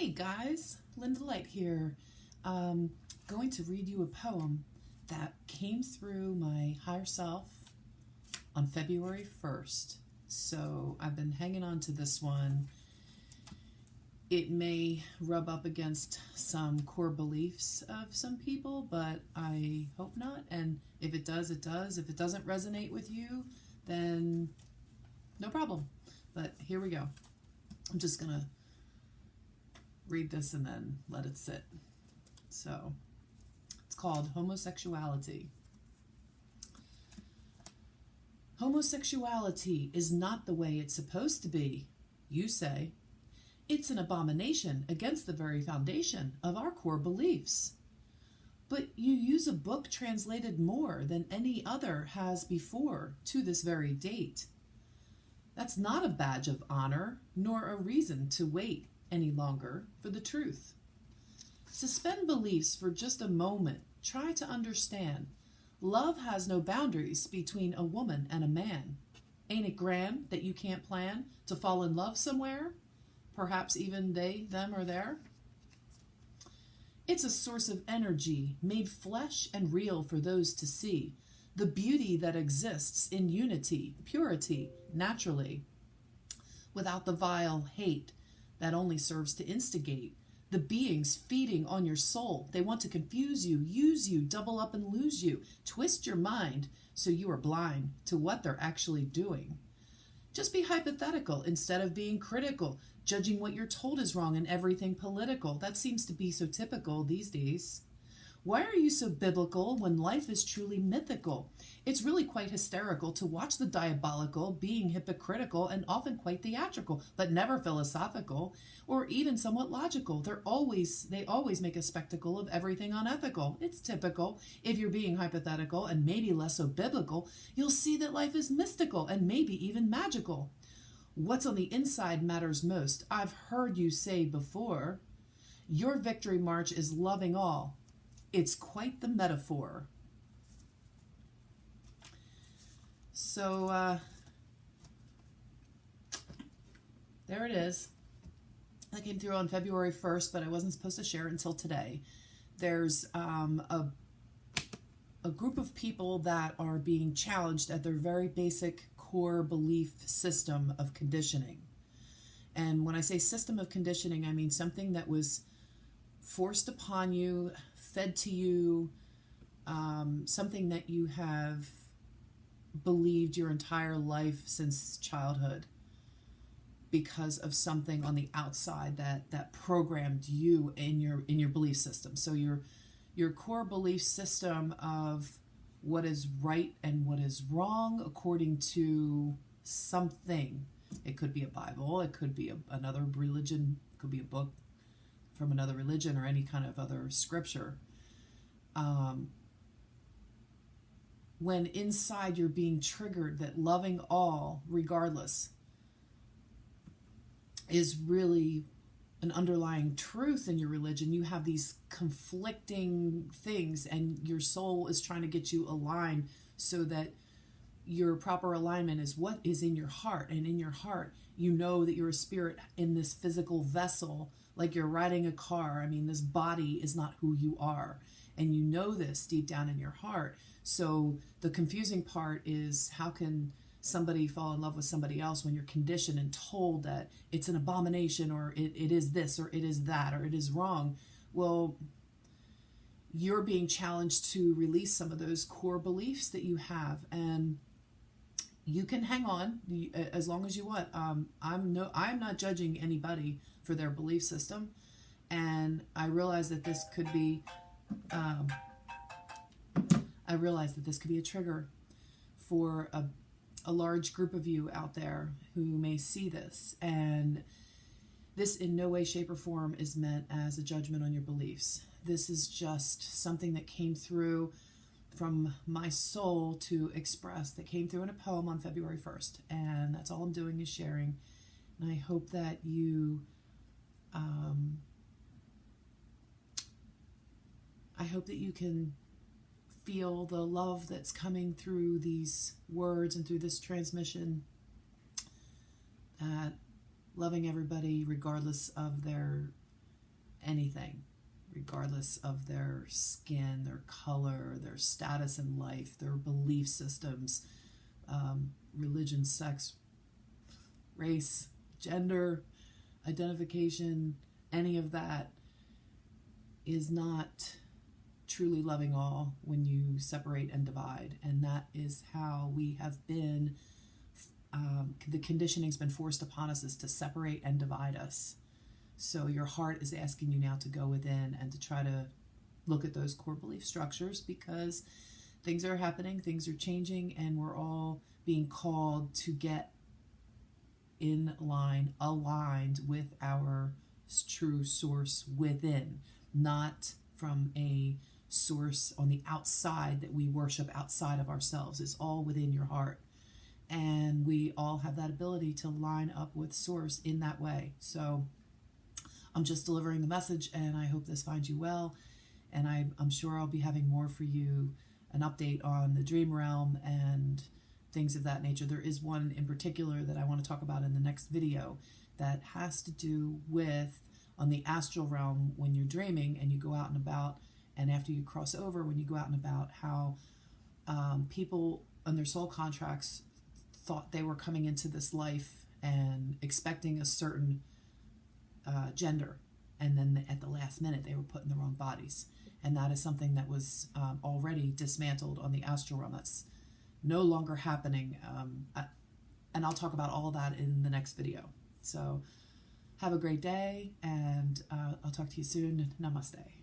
Hey guys, Linda Light here. Going to read you a poem that came through my higher self on February 1st. So I've been hanging on to this one. It may rub up against some core beliefs of some people, but I hope not. And if it does, it does. If it doesn't resonate with you, then no problem. But here we go. I'm just going to read this and then let it sit. So it's called Homosexuality. Homosexuality is not the way it's supposed to be, you say. It's an abomination against the very foundation of our core beliefs. But you use a book translated more than any other has before to this very date. That's not a badge of honor, nor a reason to wait any longer for the truth. Suspend beliefs for just a moment. Try to understand. Love has no boundaries between a woman and a man. Ain't it grand that you can't plan to fall in love somewhere? Perhaps even they, them, or there? It's a source of energy made flesh and real for those to see. The beauty that exists in unity, purity, naturally, without the vile hate that only serves to instigate. The beings feeding on your soul. They want to confuse you, use you, double up and lose you, twist your mind so you are blind to what they're actually doing. Just be hypothetical instead of being critical, judging what you're told is wrong and everything political. That seems to be so typical these days. Why are you so biblical when life is truly mythical? It's really quite hysterical to watch the diabolical being hypocritical and often quite theatrical, but never philosophical or even somewhat logical. They always make a spectacle of everything unethical. It's typical. If you're being hypothetical and maybe less so biblical, you'll see that life is mystical and maybe even magical. What's on the inside matters most. I've heard you say before, your victory march is loving all. It's quite the metaphor. So, there it is. That came through on February 1st, but I wasn't supposed to share it until today. There's a group of people that are being challenged at their very basic core belief system of conditioning. And when I say system of conditioning, I mean something that was forced upon you, fed to you, something that you have believed your entire life since childhood because of something on the outside that programmed you in your belief system. So your core belief system of what is right and what is wrong according to something. It could be a Bible, it could be another religion, it could be a book from another religion or any kind of other scripture. When inside you're being triggered that loving all regardless is really an underlying truth in your religion, you have these conflicting things and your soul is trying to get you aligned so that your proper alignment is what is in your heart. And in your heart, you know that you're a spirit in this physical vessel, like you're riding a car. I mean, this body is not who you are. And you know this deep down in your heart. So the confusing part is, how can somebody fall in love with somebody else when you're conditioned and told that it's an abomination or it is this or it is that or it is wrong? Well, you're being challenged to release some of those core beliefs that you have, and you can hang on as long as you want. I'm not judging anybody for their belief system, and I realize that this could be a trigger for a large group of you out there who may see this. And this in no way, shape, or form is meant as a judgment on your beliefs. This is just something that came through from my soul to express, that came through in a poem on February 1st. And that's all I'm doing is sharing. And I hope that you can feel the love that's coming through these words and through this transmission, that loving everybody regardless of their anything, regardless of their skin, their color, their status in life, their belief systems, religion, sex, race, gender, identification, any of that is not truly loving all when you separate and divide. And that is how we have been, the conditioning's been forced upon us, is to separate and divide us. So your heart is asking you now to go within and to try to look at those core belief structures, because things are happening, things are changing, and we're all being called to get in line, aligned with our true source within, not from a source on the outside that we worship outside of ourselves. It's all within your heart. And we all have that ability to line up with source in that way. So I'm just delivering the message, and I hope this finds you well. And I'm sure I'll be having more for you, an update on the dream realm and things of that nature. There is one in particular that I want to talk about in the next video that has to do with, on the astral realm, when you're dreaming and you go out and about, and after you cross over, when you go out and about, how people on their soul contracts thought they were coming into this life and expecting a certain gender, and then at the last minute they were put in the wrong bodies. And that is something that was already dismantled on the astral realm. That's no longer happening. And I'll talk about all that in the next video. So have a great day, and I'll talk to you soon. Namaste.